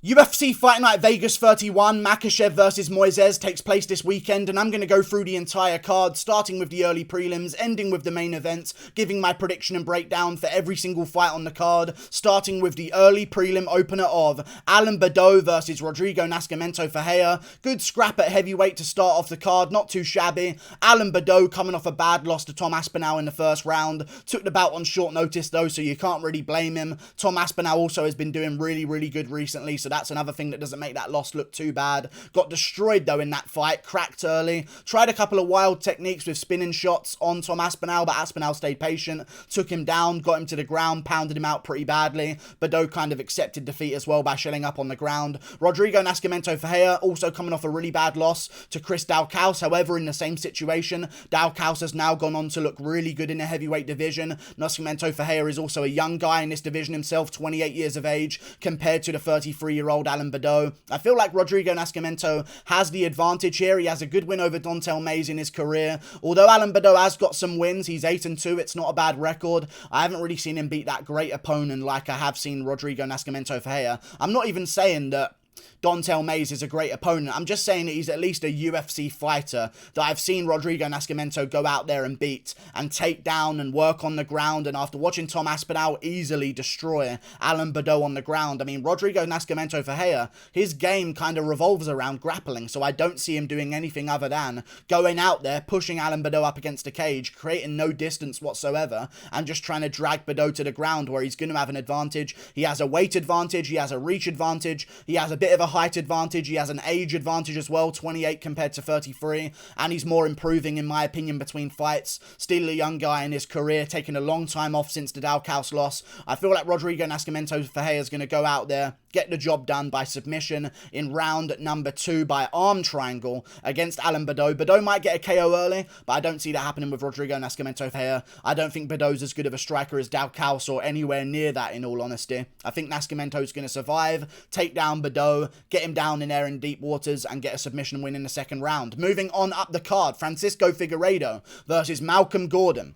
UFC Fight Night Vegas 31, Makhachev versus Moises takes place this weekend, and I'm going to go through the entire card, starting with the early prelims, ending with the main events, giving my prediction and breakdown for every single fight on the card, starting with the early prelim opener of Badout versus Rodrigo Nascimento Ferreira. Good scrap at heavyweight to start off the card, not too shabby. Badout coming off a bad loss to Tom Aspinall in the first round, took the bout on short notice though, so you can't really blame him. Tom Aspinall also has been doing really good recently, so that's another thing that doesn't make that loss look too bad. Got destroyed though in that fight, cracked early, tried a couple of wild techniques with spinning shots on Tom Aspinall, but Aspinall stayed patient, took him down, got him to the ground, pounded him out pretty badly. Badout kind of accepted defeat as well by shelling up on the ground. Rodrigo Nascimento Ferreira also coming off a really bad loss to Chris Daukaus, however in the same situation. Daukaus has now gone on to look really good in the heavyweight division. Nascimento Ferreira is also a young guy in this division himself, 28 years of age, compared to the 33-year-old Badout. I feel like Rodrigo Nascimento has the advantage here. He has a good win over Dontel Mays in his career. Although Badout has got some wins, he's 8-2, it's not a bad record. I haven't really seen him beat that great opponent like I have seen Rodrigo Nascimento Ferreira. I'm not even saying that Dontel Mays is a great opponent. I'm just saying that he's at least a UFC fighter that I've seen Rodrigo Nascimento go out there and beat and take down and work on the ground. And after watching Tom Aspinall easily destroy Badout on the ground, I mean, Rodrigo Nascimento Ferreira, his game kind of revolves around grappling, so I don't see him doing anything other than going out there, pushing Badout up against a cage, creating no distance whatsoever, and just trying to drag Badout to the ground where he's going to have an advantage. He has a weight advantage, he has a reach advantage, he has a bit of a height advantage, he has an age advantage as well, 28 compared to 33, and he's more improving in my opinion between fights. Still a young guy in his career, taking a long time off since the Daukaus loss. I feel like Rodrigo Nascimento Ferreira is going to go out there, get the job done by submission in round number 2 by arm triangle against Badout. Badout might get a KO early, but I don't see that happening with Rodrigo Nascimento Ferreira. I don't think Badout's as good of a striker as Daukaus or anywhere near that, in all honesty. I think Nascimento's going to survive, take down Badout, get him down in there in deep waters, and get a submission win in the second round. Moving on up the card, Francisco Figueiredo versus Malcolm Gordon.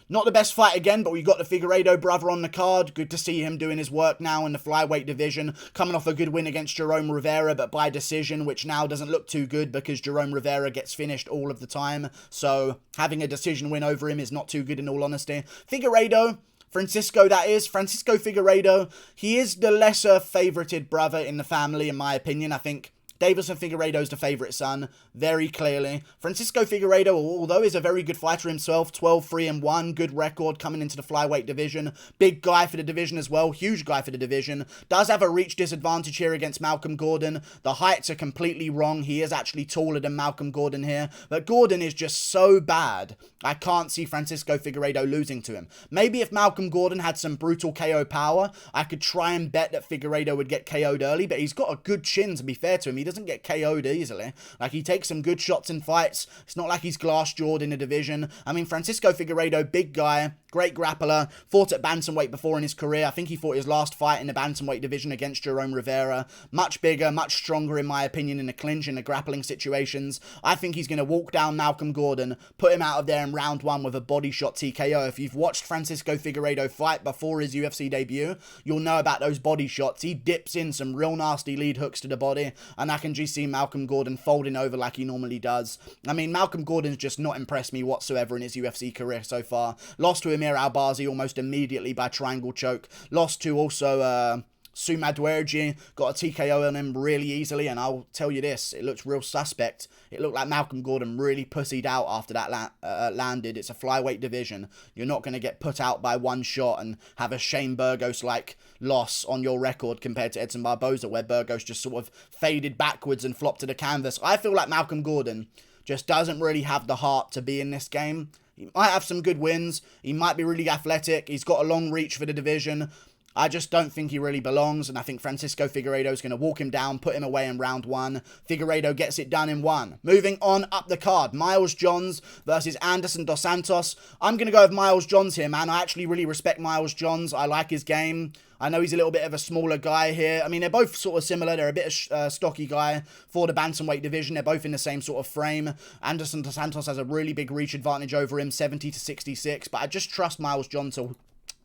Not the best fight again, but we got the Figueiredo brother on the card. Good to see him doing his work now in the flyweight division. Coming off a good win against Jerome Rivera, but by decision, which now doesn't look too good because Jerome Rivera gets finished all of the time. So having a decision win over him is not too good in all honesty. Figueiredo, Francisco Figueiredo, he is the lesser favorited brother in the family in my opinion. I think Davison Figueiredo's the favourite son, very clearly. Francisco Figueiredo, although he's a very good fighter himself, 12-3-1, good record coming into the flyweight division. Big guy for the division as well, huge guy for the division. Does have a reach disadvantage here against Malcolm Gordon. The heights are completely wrong. He is actually taller than Malcolm Gordon here. But Gordon is just so bad, I can't see Francisco Figueiredo losing to him. Maybe if Malcolm Gordon had some brutal KO power, I could try and bet that Figueiredo would get KO'd early, but he's got a good chin, to be fair to him. He doesn't get KO'd easily. Like, he takes some good shots in fights. It's not like he's glass-jawed in the division. I mean, Francisco Figueiredo, big guy, great grappler, fought at bantamweight before in his career. I think he fought his last fight in the bantamweight division against Jerome Rivera. Much bigger, much stronger in my opinion in the clinch, in the grappling situations. I think he's going to walk down Malcolm Gordon, put him out of there in round 1 with a body shot TKO. If you've watched Francisco Figueiredo fight before his UFC debut, you'll know about those body shots. He dips in some real nasty lead hooks to the body, and I can just see Malcolm Gordon folding over like he normally does. I mean, Malcolm Gordon's just not impressed me whatsoever in his UFC career so far. Lost to Amir Albazi almost immediately by triangle choke. Lost to also Sumadwerji, got a TKO on him really easily, and I'll tell you this, it looks real suspect. It looked like Malcolm Gordon really pussied out after that landed. It's a flyweight division. You're not going to get put out by one shot and have a Shane Burgos-like loss on your record compared to Edson Barboza, where Burgos just sort of faded backwards and flopped to the canvas. I feel like Malcolm Gordon just doesn't really have the heart to be in this game. He might have some good wins. He might be really athletic. He's got a long reach for the division. I just don't think he really belongs, and I think Francisco Figueiredo is going to walk him down, put him away in round 1. Figueiredo gets it done in 1. Moving on up the card, Miles Johns versus Anderson Dos Santos. I'm going to go with Miles Johns here, man. I actually really respect Miles Johns. I like his game. I know he's a little bit of a smaller guy here. I mean, they're both sort of similar. They're a bit of stocky guy for the bantamweight division. They're both in the same sort of frame. Anderson Dos Santos has a really big reach advantage over him, 70-66. But I just trust Miles Johns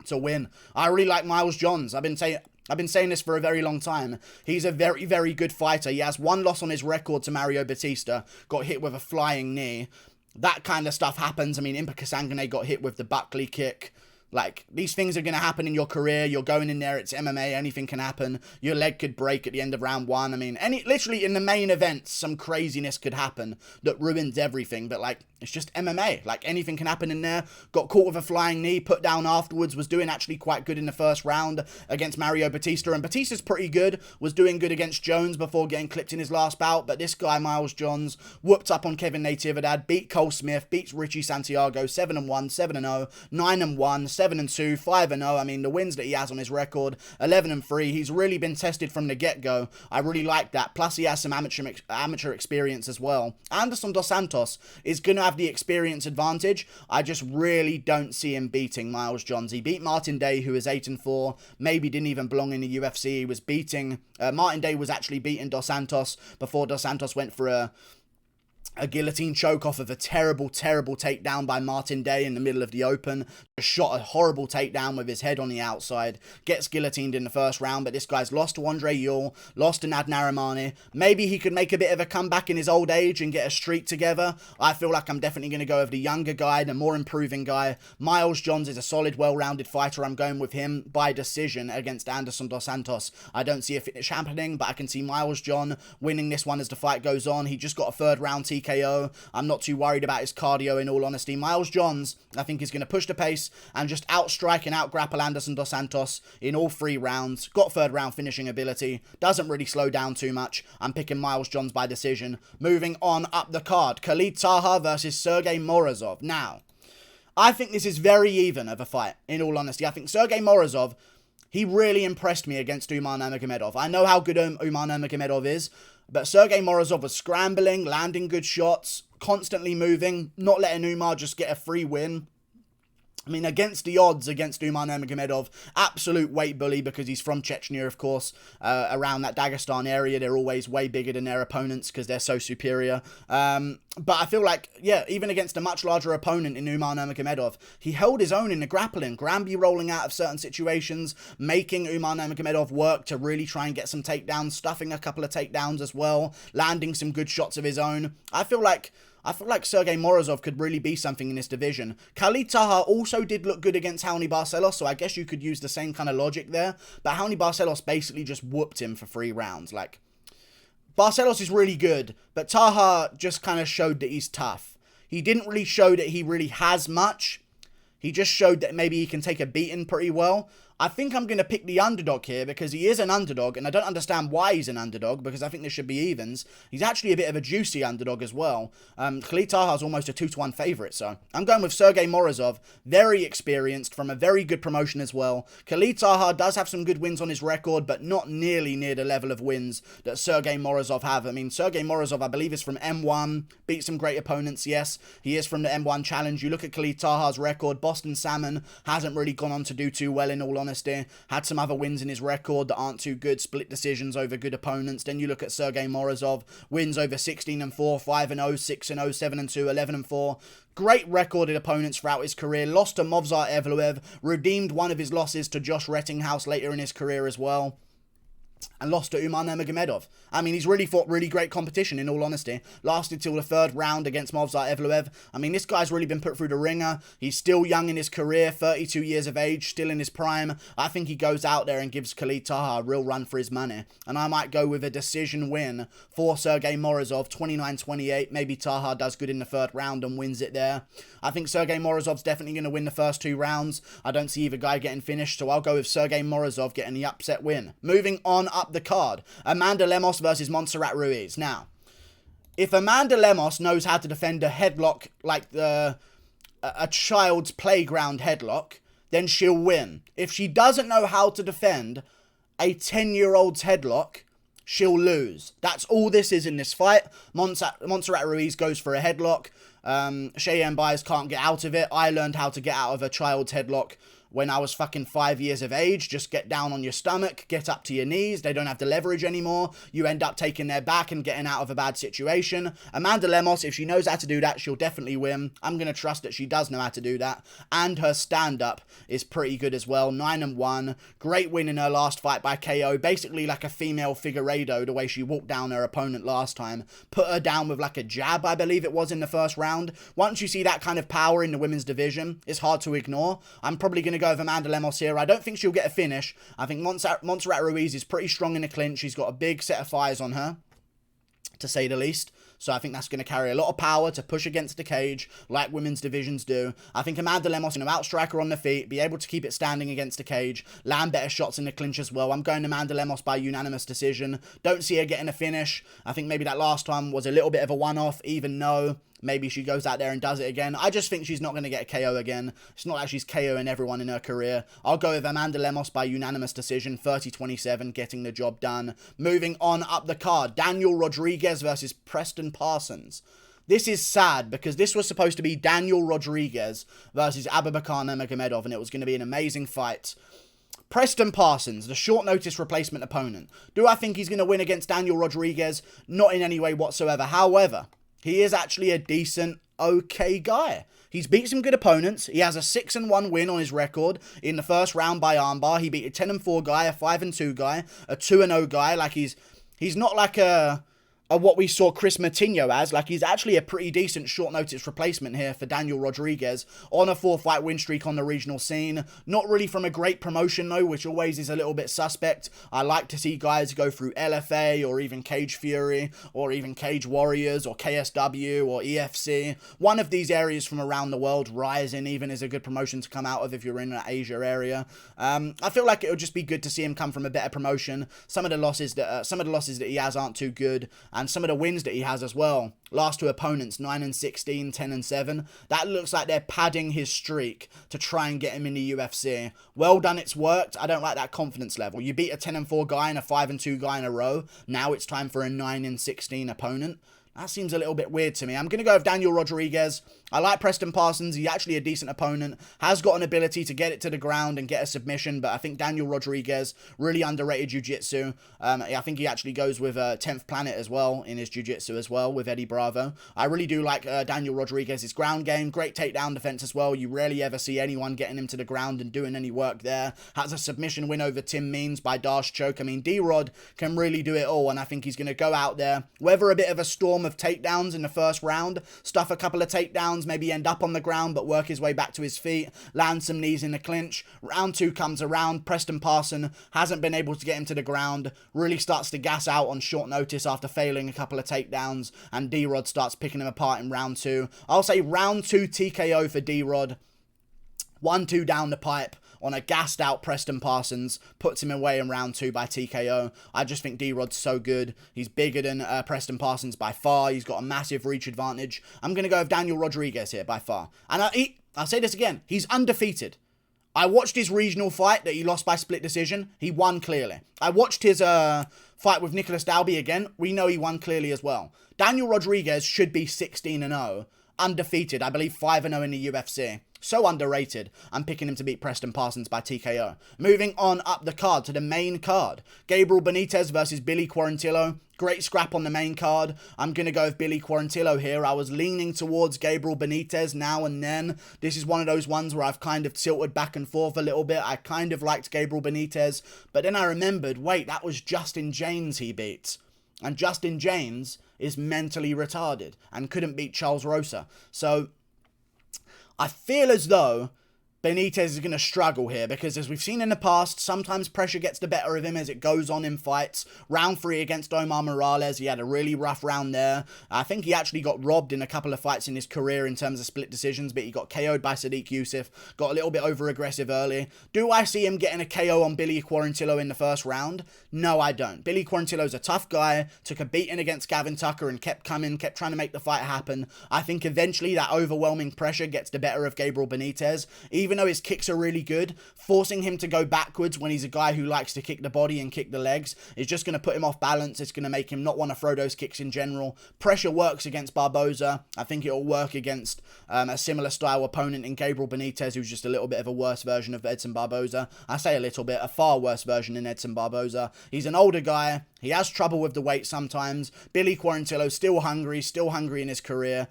to win. I really like Miles Johns. I've been saying I've been saying this for a very long time. He's a very, very good fighter. He has one loss on his record to Mario Batista. Got hit with a flying knee. That kind of stuff happens. I mean, Impa Kasanganay got hit with the Buckley kick. Like, these things are going to happen in your career. You're going in there, it's MMA, anything can happen. Your leg could break at the end of round 1. I mean, literally in the main event, some craziness could happen that ruins everything. But, like, it's just MMA. Like, anything can happen in there. Got caught with a flying knee, put down afterwards, was doing actually quite good in the first round against Mario Batista. And Batista's pretty good, was doing good against Jones before getting clipped in his last bout. But this guy, Miles Johns, whooped up on Kevin Natividad, beat Cole Smith, beats Richie Santiago, 7-1, 7-0, 9-1, 7-2, 5-0. I mean, the wins that he has on his record, 11-3. He's really been tested from the get-go. I really like that. Plus, he has some amateur experience as well. Anderson Dos Santos is going to have the experience advantage. I just really don't see him beating Miles Johns. He beat Martin Day, who is 8-4. Maybe didn't even belong in the UFC. He was beating... Martin Day was actually beating Dos Santos before Dos Santos went for a guillotine choke off of a terrible, terrible takedown by Martin Day in the middle of the open. Just shot a horrible takedown with his head on the outside. Gets guillotined in the first round, but this guy's lost to Andre Ewell, lost to Nad Narimani. Maybe he could make a bit of a comeback in his old age and get a streak together. I feel like I'm definitely going to go with the younger guy, the more improving guy. Miles Johns is a solid, well-rounded fighter. I'm going with him by decision against Anderson Dos Santos. I don't see a finish happening, but I can see Miles John winning this one as the fight goes on. He just got a third round TKO. I'm not too worried about his cardio, in all honesty. Miles Johns, I think, is going to push the pace and just outstrike and outgrapple Anderson Dos Santos in all 3 rounds. Got third round finishing ability. Doesn't really slow down too much. I'm picking Miles Johns by decision. Moving on up the card, Khalid Taha versus Sergey Morozov. Now, I think this is very even of a fight, in all honesty. I think Sergey Morozov, he really impressed me against Umar Nurmagomedov. I know how good Umar Nurmagomedov is, but Sergey Morozov was scrambling, landing good shots, constantly moving, not letting Umar just get a free win. I mean, against the odds against Umar Nurmagomedov, absolute weight bully because he's from Chechnya, of course. Around that Dagestan area, they're always way bigger than their opponents because they're so superior. But I feel like, yeah, even against a much larger opponent in Umar Nurmagomedov, he held his own in the grappling. Granby rolling out of certain situations, making Umar Nurmagomedov work to really try and get some takedowns, stuffing a couple of takedowns as well, landing some good shots of his own. I feel like Sergey Morozov could really be something in this division. Khalid Taha also did look good against Raoni Barcelos, so I guess you could use the same kind of logic there. But Raoni Barcelos basically just whooped him for 3 rounds. Like, Barcelos is really good, but Taha just kind of showed that he's tough. He didn't really show that he really has much. He just showed that maybe he can take a beating pretty well. I think I'm going to pick the underdog here because he is an underdog, and I don't understand why he's an underdog because I think there should be evens. He's actually a bit of a juicy underdog as well. Khalid Taha is almost a 2-1 favourite, so I'm going with Sergey Morozov, very experienced, from a very good promotion as well. Khalid Taha does have some good wins on his record, but not nearly near the level of wins that Sergey Morozov have. I mean, Sergey Morozov, I believe, is from M1, beat some great opponents, yes. He is from the M1 Challenge. You look at Khalid Taha's record, Boston Salmon hasn't really gone on to do too well, in all honesty. Had some other wins in his record that aren't too good, split decisions over good opponents. Then you look at Sergey Morozov, wins over 16-4, 5-0, 6-0, 7-2, 11-4. Great recorded opponents throughout his career. Lost to Movsar Evloev, redeemed one of his losses to Josh Rettinghouse later in his career as well. And lost to Umar Nurmagomedov. I mean, he's really fought really great competition, in all honesty. Lasted till the 3rd round against Movsar Evloev. I mean, this guy's really been put through the ringer. He's still young in his career, 32 years of age, still in his prime. I think he goes out there and gives Khalid Taha a real run for his money. And I might go with a decision win for Sergey Morozov, 29-28. Maybe Taha does good in the 3rd round and wins it there. I think Sergey Morozov's definitely going to win the first 2 rounds. I don't see either guy getting finished, so I'll go with Sergey Morozov getting the upset win. Moving on up the card, Amanda Lemos versus Montserrat Ruiz. Now, if Amanda Lemos knows how to defend a headlock like a child's playground headlock, then she'll win. If she doesn't know how to defend a 10-year-old's headlock, she'll lose. That's all this is in this fight. Montserrat Ruiz goes for a headlock. Cheyenne Byers can't get out of it. I learned how to get out of a child's headlock when I was fucking 5 years of age. Just get down on your stomach, get up to your knees. They don't have the leverage anymore. You end up taking their back and getting out of a bad situation. Amanda Lemos, if she knows how to do that, she'll definitely win. I'm going to trust that she does know how to do that. And her stand-up is pretty good as well. 9-1. Great win in her last fight by KO. Basically like a female Figueiredo, the way she walked down her opponent last time. Put her down with like a jab, I believe it was, in the first round. Once you see that kind of power in the women's division, it's hard to ignore. I'm probably going to go with Amanda Lemos here. I don't think she'll get a finish. I think Montserrat Ruiz is pretty strong in the clinch. She's got a big set of fires on her, to say the least. So I think that's going to carry a lot of power to push against the cage, like women's divisions do. I think Amanda Lemos, outstrike her on the feet, be able to keep it standing against the cage, land better shots in the clinch as well. I'm going Amanda Lemos by unanimous decision. Don't see her getting a finish. I think maybe that last one was a little bit of a one-off, even though maybe she goes out there and does it again. I just think she's not going to get a KO again. It's not like she's KOing everyone in her career. I'll go with Amanda Lemos by unanimous decision, 30-27, getting the job done. Moving on up the card, Daniel Rodriguez versus Preston Parsons. This is sad because this was supposed to be Daniel Rodriguez versus Abubakar Nurmagomedov, and it was going to be an amazing fight. Preston Parsons, the short notice replacement opponent. Do I think he's going to win against Daniel Rodriguez? Not in any way whatsoever. However, he is actually a decent, okay guy. He's beat some good opponents. He has a 6-1 win on his record in the first round by armbar. He beat a 10-4 guy, a 5-2 guy, a 2-0 guy. Like he's not like a what we saw Chris Moutinho as. Like, he's actually a pretty decent short notice replacement here for Daniel Rodriguez on a 4-fight win streak on the regional scene. Not really from a great promotion though, which always is a little bit suspect. I like to see guys go through LFA or even Cage Fury or even Cage Warriors or KSW or EFC. One of these areas from around the world. Rising even is a good promotion to come out of if you're in the Asia area. I feel like it would just be good to see him come from a better promotion. Some of the losses that he has aren't too good, and some of the wins that he has as well. Last two opponents, 9-16, 10-7. That looks like they're padding his streak to try and get him in the UFC. Well done, it's worked. I don't like that confidence level. You beat a 10-4 guy and a 5-2 guy in a row. Now it's time for a 9-16 opponent. That seems a little bit weird to me. I'm going to go with Daniel Rodriguez. I like Preston Parsons. He's actually a decent opponent. Has got an ability to get it to the ground and get a submission. But I think Daniel Rodriguez, really underrated jiu-jitsu. I think he actually goes with 10th Planet as well in his jiu-jitsu as well with Eddie Bravo. I really do like Daniel Rodriguez's ground game. Great takedown defense as well. You rarely ever see anyone getting him to the ground and doing any work there. Has a submission win over Tim Means by Dash choke. I mean, D-Rod can really do it all. And I think he's going to go out there, weather a bit of a storm of takedowns in the first round, stuff a couple of takedowns, maybe end up on the ground but work his way back to his feet, land some knees in the clinch. Round two comes around, Preston Parsons hasn't been able to get him to the ground, really starts to gas out on short notice after failing a couple of takedowns, and D-Rod starts picking him apart in round two. I'll say round two TKO for D-Rod. 1-2 down the pipe on a gassed out Preston Parsons, puts him away in round two by TKO. I just think D-Rod's so good. He's bigger than Preston Parsons by far. He's got a massive reach advantage. I'm going to go with Daniel Rodriguez here by far. And I'll say this again. He's undefeated. I watched his regional fight that he lost by split decision. He won clearly. I watched his fight with Nicolas Dalby again. We know he won clearly as well. Daniel Rodriguez should be 16-0. Undefeated. I believe 5-0 in the UFC. So underrated. I'm picking him to beat Preston Parsons by TKO. Moving on up the card to the main card. Gabriel Benitez versus Billy Quarantillo. Great scrap on the main card. I'm going to go with Billy Quarantillo here. I was leaning towards Gabriel Benitez now and then. This is one of those ones where I've kind of tilted back and forth a little bit. I kind of liked Gabriel Benitez. But then I remembered, wait, that was Justin James he beat. And Justin James is mentally retarded and couldn't beat Charles Rosa. So I feel as though Benitez is going to struggle here because, as we've seen in the past, sometimes pressure gets the better of him as it goes on in fights. Round 3 against Omar Morales, he had a really rough round there. I think he actually got robbed in a couple of fights in his career in terms of split decisions, but he got KO'd by Sadiq Youssef, got a little bit over-aggressive early. Do I see him getting a KO on Billy Quarantillo in the first round? No, I don't. Billy Quarantillo's a tough guy, took a beating against Gavin Tucker and kept coming, kept trying to make the fight happen. I think eventually that overwhelming pressure gets the better of Gabriel Benitez. Even even though his kicks are really good, forcing him to go backwards when he's a guy who likes to kick the body and kick the legs is just going to put him off balance. It's going to make him not want to throw those kicks in general. Pressure works against Barboza. I think it'll work against a similar style opponent in Gabriel Benitez, who's just a little bit of a worse version of Edson Barboza. I say a little bit, a far worse version in Edson Barboza. He's an older guy. He has trouble with the weight sometimes. Billy Quarantillo still hungry in his career.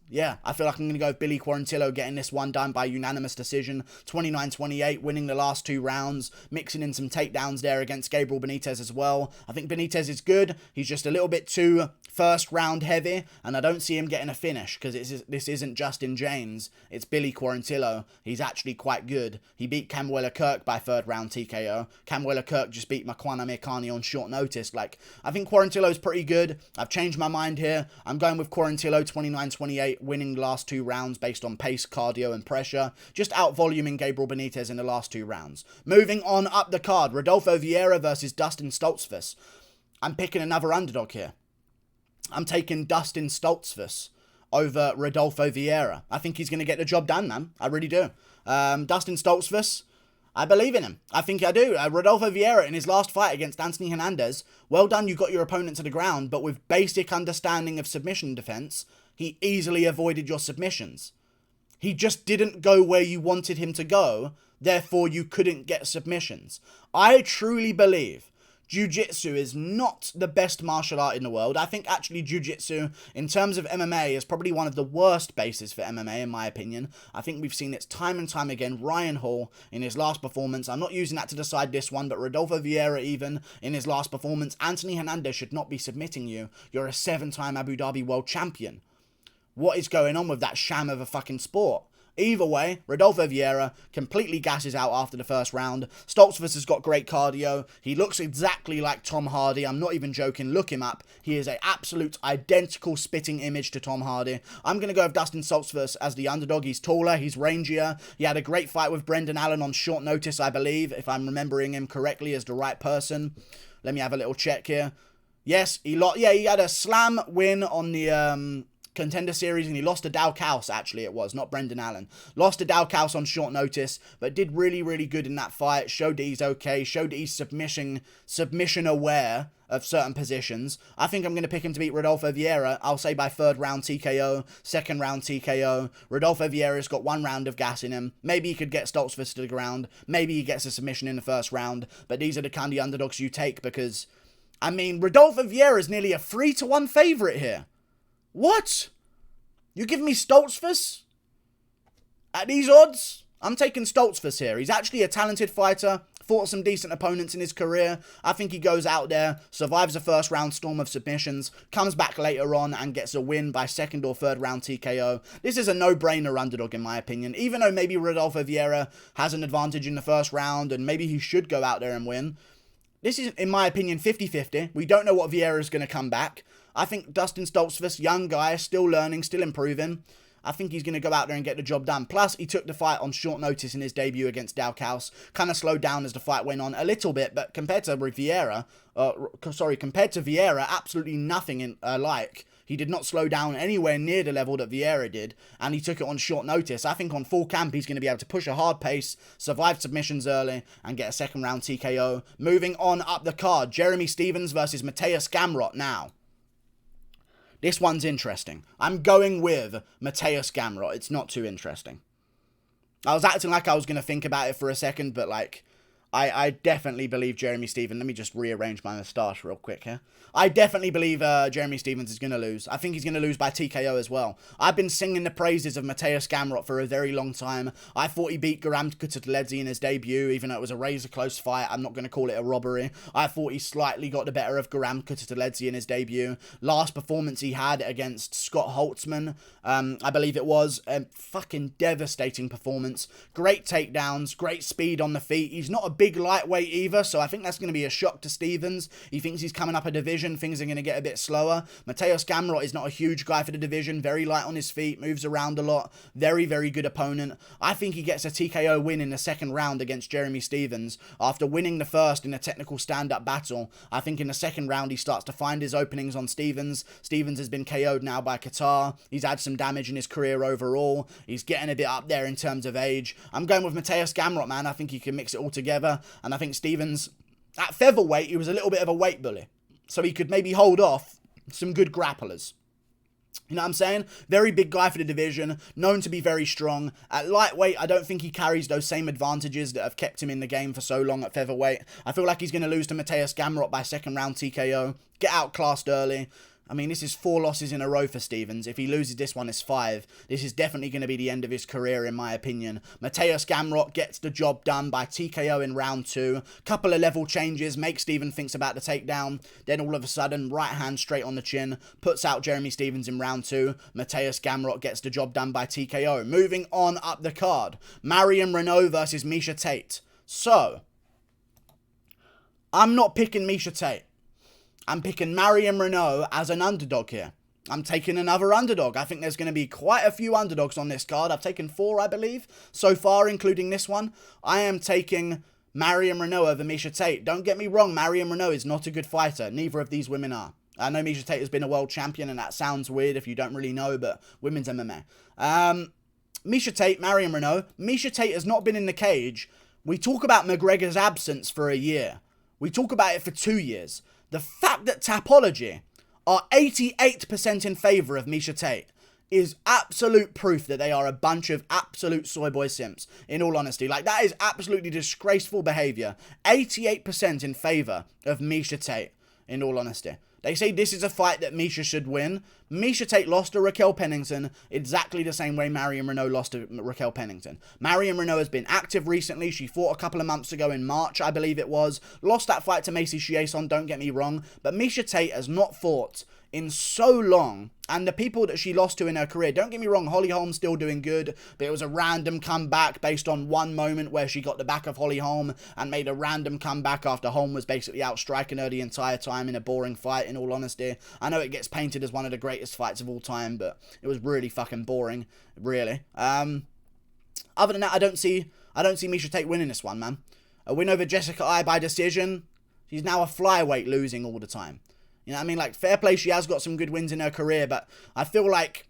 Yeah, I feel like I'm going to go with Billy Quarantillo getting this one done by unanimous decision. 29-28, winning the last 2 rounds, mixing in some takedowns there against Gabriel Benitez as well. I think Benitez is good. He's just a little bit too first round heavy, and I don't see him getting a finish because this isn't Justin James. It's Billy Quarantillo. He's actually quite good. He beat Camuela Kirk by 3rd round TKO. Camuela Kirk just beat Makwana Mirkani on short notice. Like, I think Quarantillo's pretty good. I've changed my mind here. I'm going with Quarantillo 29-28. Winning the last 2 rounds based on pace, cardio, and pressure. Just out-voluming Gabriel Benitez in the last 2 rounds. Moving on up the card, Rodolfo Vieira versus Dustin Stoltzfus. I'm picking another underdog here. I'm taking Dustin Stoltzfus over Rodolfo Vieira. I think he's going to get the job done, man. I really do. Dustin Stoltzfus, I believe in him. I think I do. Rodolfo Vieira in his last fight against Anthony Hernandez, well done, you got your opponent to the ground, but with basic understanding of submission defense, he easily avoided your submissions. He just didn't go where you wanted him to go, therefore you couldn't get submissions. I truly believe Jiu-Jitsu is not the best martial art in the world. I think actually Jiu-Jitsu, in terms of MMA, is probably one of the worst bases for MMA, in my opinion. I think we've seen it time and time again. Ryan Hall, in his last performance, I'm not using that to decide this one, but Rodolfo Vieira, even, in his last performance, Anthony Hernandez should not be submitting you. You're a 7-time Abu Dhabi world champion. What is going on with that sham of a fucking sport? Either way, Rodolfo Vieira completely gasses out after the first round. Stoltzfus has got great cardio. He looks exactly like Tom Hardy. I'm not even joking. Look him up. He is an absolute identical spitting image to Tom Hardy. I'm going to go with Dustin Stoltzfus as the underdog. He's taller. He's rangier. He had a great fight with Brendan Allen on short notice, I believe, if I'm remembering him correctly as the right person. Let me have a little check here. Yes, he had a slam win on the Contender Series, and he lost to Dalkaus, actually it was, not Brendan Allen. Lost to Dalkaus on short notice, but did really, really good in that fight. Showed that he's okay, showed that he's submission aware of certain positions. I think I'm going to pick him to beat Rodolfo Vieira. I'll say by 3rd round TKO, 2nd round TKO. Rodolfo Vieira's got 1 round of gas in him. Maybe he could get Stoltzfus to the ground. Maybe he gets a submission in the 1st round, but these are the kind of underdogs you take because, I mean, Rodolfo Vieira is nearly a 3-1 favourite here. What? You give me Stoltzfus? At these odds? I'm taking Stoltzfus here. He's actually a talented fighter. Fought some decent opponents in his career. I think he goes out there, survives a 1st round storm of submissions, comes back later on and gets a win by 2nd or 3rd round TKO. This is a no-brainer underdog in my opinion. Even though maybe Rodolfo Vieira has an advantage in the 1st round and maybe he should go out there and win. This is, in my opinion, 50-50. We don't know what Vieira is going to come back. I think Dustin Stoltzfus, young guy, still learning, still improving. I think he's going to go out there and get the job done. Plus, he took the fight on short notice in his debut against Dalkaus. Kind of slowed down as the fight went on a little bit, but compared to Vieira, absolutely nothing like. He did not slow down anywhere near the level that Vieira did, and he took it on short notice. I think on full camp, he's going to be able to push a hard pace, survive submissions early, and get a 2nd round TKO. Moving on up the card, Jeremy Stephens versus Mateusz Gamrot now. This one's interesting. I'm going with Mateusz Gamrot. It's not too interesting. I was acting like I was going to think about it for a second, but like, I definitely believe Jeremy Stephens. Let me just rearrange my moustache real quick here. I definitely believe Jeremy Stephens is going to lose. I think he's going to lose by TKO as well. I've been singing the praises of Mateusz Gamrot for a very long time. I thought he beat Gamrot Reneau in his debut, even though it was a razor-close fight. I'm not going to call it a robbery. I thought he slightly got the better of Gamrot Reneau in his debut. Last performance he had against Scott Holtzman, I believe it was, a fucking devastating performance. Great takedowns, great speed on the feet. He's not a big lightweight either, so I think that's going to be a shock to Stephens. He thinks he's coming up a division, things are going to get a bit slower. Mateusz Gamrot is not a huge guy for the division, very light on his feet, moves around a lot, very, very good opponent. I think he gets a TKO win in the second round against Jeremy Stephens. After winning the first in a technical stand-up battle, I think in the second round he starts to find his openings on Stephens. Stephens has been KO'd now by Qatar. He's had some damage in his career overall. He's getting a bit up there in terms of age. I'm going with Mateusz Gamrot, man. I think he can mix it all together. And I think Stephens, at featherweight, he was a little bit of a weight bully. So he could maybe hold off some good grapplers. You know what I'm saying? Very big guy for the division, known to be very strong. At lightweight, I don't think he carries those same advantages that have kept him in the game for so long at featherweight. I feel like he's going to lose to Mateusz Gamrot by second round TKO, get outclassed early. I mean, this is 4 losses in a row for Stephens. If he loses this one, it's 5. This is definitely going to be the end of his career, in my opinion. Mateusz Gamrot gets the job done by TKO in round 2. Couple of level changes, make Stephens thinks about the takedown. Then all of a sudden, right hand straight on the chin, puts out Jeremy Stephens in round 2. Mateusz Gamrot gets the job done by TKO. Moving on up the card, Marion Reneau versus Miesha Tate. So, I'm not picking Miesha Tate. I'm picking Marion Reneau as an underdog here. I'm taking another underdog. I think there's going to be quite a few underdogs on this card. I've taken 4, I believe, so far, including this one. I am taking Marion Reneau over Miesha Tate. Don't get me wrong, Marion Reneau is not a good fighter. Neither of these women are. I know Miesha Tate has been a world champion, and that sounds weird if you don't really know, but women's MMA. Miesha Tate, Marion Reneau. Miesha Tate has not been in the cage. We talk about McGregor's absence for a year. We talk about it for 2 years. The fact that Tapology are 88% in favour of Miesha Tate is absolute proof that they are a bunch of absolute soy boy simps, in all honesty. Like, that is absolutely disgraceful behaviour. 88% in favour of Miesha Tate, in all honesty. They say this is a fight that Miesha should win. Miesha Tate lost to Raquel Pennington exactly the same way Marion Reneau lost to Raquel Pennington. Marion Reneau has been active recently. She fought a couple of months ago in March, I believe it was. Lost that fight to Macy Chiasson, don't get me wrong. But Miesha Tate has not fought in so long. And the people that she lost to in her career, don't get me wrong, Holly Holm still doing good, but it was a random comeback based on one moment where she got the back of Holly Holm and made a random comeback after Holm was basically outstriking her the entire time in a boring fight, in all honesty. I know it gets painted as one of the greatest fights of all time, but it was really fucking boring, really. Other than that, I don't see Miesha Tate winning this one, man. A win over Jessica Eye by decision. She's now a flyweight, losing all the time. You know what I mean? Like, fair play, she has got some good wins in her career, but I feel like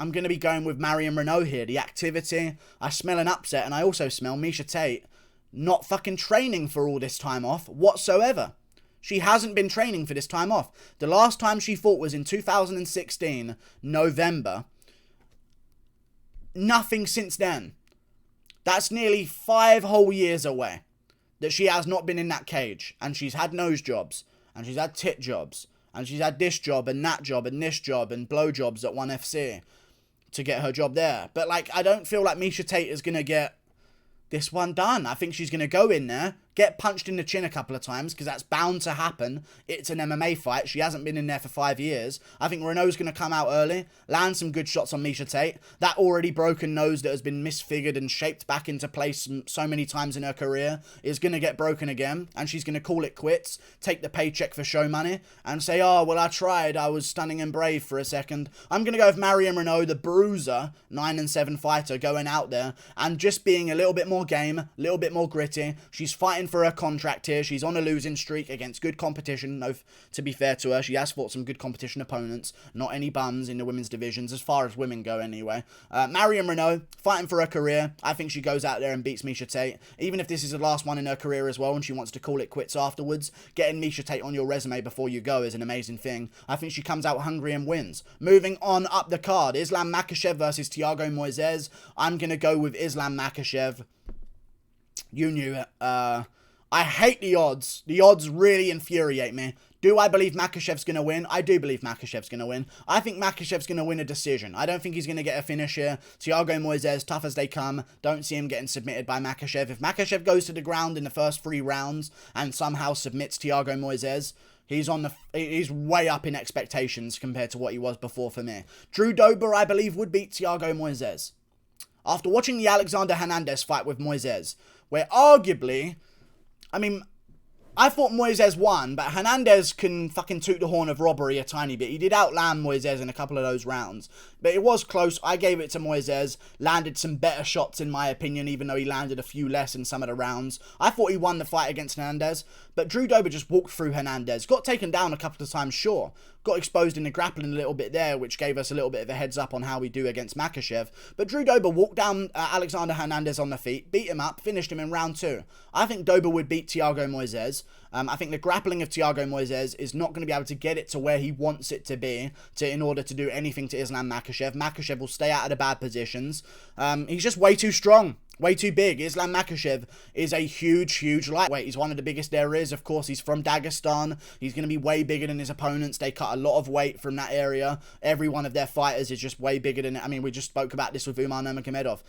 I'm going to be going with Marion Reneau here. The activity, I smell an upset, and I also smell Miesha Tate not fucking training for all this time off whatsoever. She hasn't been training for this time off. The last time she fought was in 2016, November. Nothing since then. That's nearly 5 whole years away that she has not been in that cage, and she's had nose jobs, and she's had tit jobs, and she's had this job and that job and this job and blow jobs at 1FC to get her job there. But, like, I don't feel like Miesha Tate is going to get this one done. I think she's going to go in there, get punched in the chin a couple of times, because that's bound to happen. It's an MMA fight. She hasn't been in there for 5 years. I think Renault's going to come out early, land some good shots on Miesha Tate. That already broken nose that has been misfigured and shaped back into place so many times in her career is going to get broken again, and she's going to call it quits, take the paycheck for show money, and say, oh, well, I tried. I was stunning and brave for a second. I'm going to go with Marion Reneau, the bruiser, 9-7 fighter, going out there and just being a little bit more game, a little bit more gritty. She's fighting for her contract here. She's on a losing streak against good competition. No, to be fair to her, she has fought some good competition opponents. Not any bums in the women's divisions, as far as women go anyway. Marion Reneau, fighting for her career. I think she goes out there and beats Miesha Tate. Even if this is the last one in her career as well, and she wants to call it quits afterwards, getting Miesha Tate on your resume before you go is an amazing thing. I think she comes out hungry and wins. Moving on up the card, Islam Makhachev versus Thiago Moises. I'm going to go with Islam Makhachev. You knew it. I hate the odds. The odds really infuriate me. Do I believe Makhachev's going to win? I do believe Makhachev's going to win. I think Makhachev's going to win a decision. I don't think he's going to get a finish here. Thiago Moises, tough as they come. Don't see him getting submitted by Makhachev. If Makhachev goes to the ground in the first 3 rounds and somehow submits Thiago Moises, he's way up in expectations compared to what he was before for me. Drew Dober, I believe, would beat Thiago Moises. After watching the Alexander Hernandez fight with Moises, where arguably I mean, I thought Moises won, but Hernandez can fucking toot the horn of robbery a tiny bit. He did outland Moises in a couple of those rounds. But it was close. I gave it to Moises. Landed some better shots in my opinion, even though he landed a few less in some of the rounds. I thought he won the fight against Hernandez. But Drew Dober just walked through Hernandez. Got taken down a couple of times, sure. Got exposed in the grappling a little bit there, which gave us a little bit of a heads up on how we do against Makhachev. But Drew Dober walked down Alexander Hernandez on the feet, beat him up, finished him in round 2. I think Dober would beat Thiago Moises. I think the grappling of Thiago Moises is not going to be able to get it to where he wants it to be in order to do anything to Islam Makhachev. Makhachev will stay out of the bad positions. He's just way too strong. Way too big. Islam Makhachev is a huge lightweight. He's one of the biggest there is. Of course, he's from Dagestan. He's going to be way bigger than his opponents. They cut a lot of weight from that area. Every one of their fighters is just way bigger than... I mean, we just spoke about this with Umar Nurmagomedov.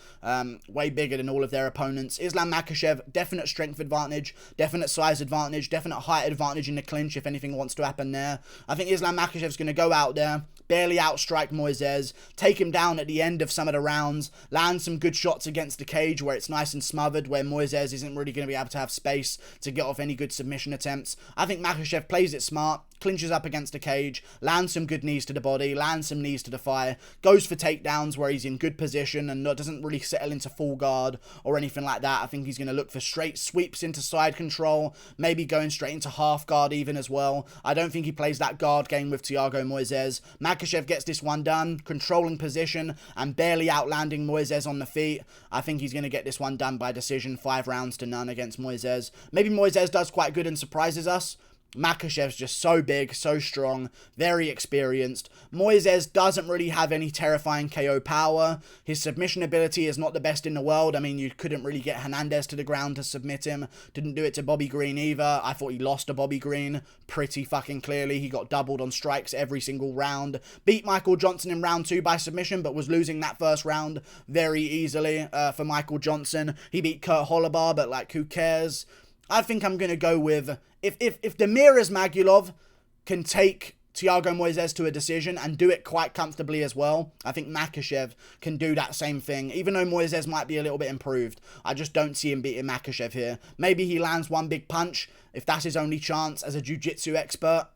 Way bigger than all of their opponents. Islam Makhachev, definite strength advantage, definite size advantage, definite height advantage in the clinch if anything wants to happen there. I think Islam Makhachev's going to go out there, barely outstrike Moises, take him down at the end of some of the rounds, land some good shots against the cage where it's nice and smothered, where Moises isn't really going to be able to have space to get off any good submission attempts. I think Makhachev plays it smart, clinches up against the cage, lands some good knees to the body, lands some knees to the thigh, goes for takedowns where he's in good position and doesn't really settle into full guard or anything like that. I think he's going to look for straight sweeps into side control, maybe going straight into half guard even as well. I don't think he plays that guard game with Thiago Moises. Makhachev gets this one done, controlling position and barely outlanding Moises on the feet. I think he's going to get this one done by decision, 5 rounds to none against Moises. Maybe Moises does quite good and surprises us. Makhachev's just so big, so strong, very experienced. Moises doesn't really have any terrifying KO power. His submission ability is not the best in the world. I mean, you couldn't really get Hernandez to the ground to submit him. Didn't do it to Bobby Green either. I thought he lost to Bobby Green pretty fucking clearly. He got doubled on strikes every single round. Beat Michael Johnson in round 2 by submission, but was losing that first round very easily for Michael Johnson. He beat Kurt Holobar, but like, who cares? I think I'm going to go with... If Damir Ismagulov can take Thiago Moises to a decision and do it quite comfortably as well, I think Makhachev can do that same thing. Even though Moises might be a little bit improved, I just don't see him beating Makhachev here. Maybe he lands one big punch, if that's his only chance as a jiu-jitsu expert.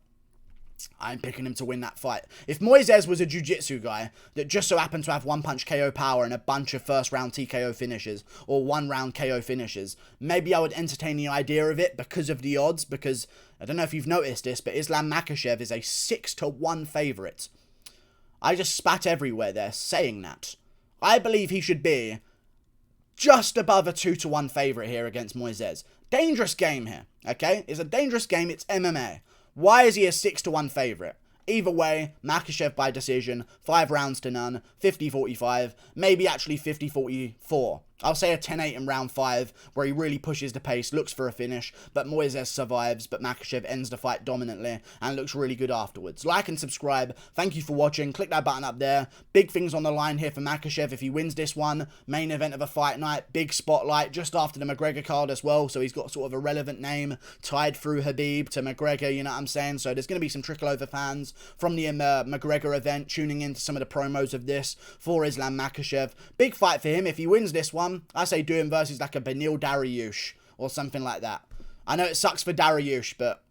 I'm picking him to win that fight. If Moises was a jiu-jitsu guy that just so happened to have one punch KO power and a bunch of first round TKO finishes or 1 round KO finishes, maybe I would entertain the idea of it because of the odds, because I don't know if you've noticed this, but Islam Makhachev is a 6-1 favourite. I just spat everywhere there saying that. I believe he should be just above a 2-1 favourite here against Moises. Dangerous game here, okay? It's a dangerous game, it's MMA. Why is he a 6-1 favourite? Either way, Makhachev by decision, 5 rounds to none, 50-45, maybe actually 50-44. I'll say a 10-8 in round 5, where he really pushes the pace, looks for a finish, but Moises survives, but Makhachev ends the fight dominantly, and looks really good afterwards. Like and subscribe, thank you for watching, click that button up there. Big things on the line here for Makhachev if he wins this one. Main event of a fight night, big spotlight, just after the McGregor card as well, so he's got sort of a relevant name, tied through Khabib to McGregor, you know what I'm saying? So there's going to be some trickle-over fans from the McGregor event tuning into some of the promos of this for Islam Makhachev. Big fight for him. If he wins this one, I say do him versus like a Benil Dariush or something like that. I know it sucks for Dariush, but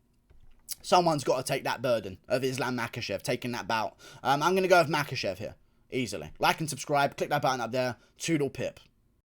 someone's got to take that burden of Islam Makhachev taking that bout. I'm going to go with Makhachev here, easily. Like and subscribe, click that button up there. Toodle pip.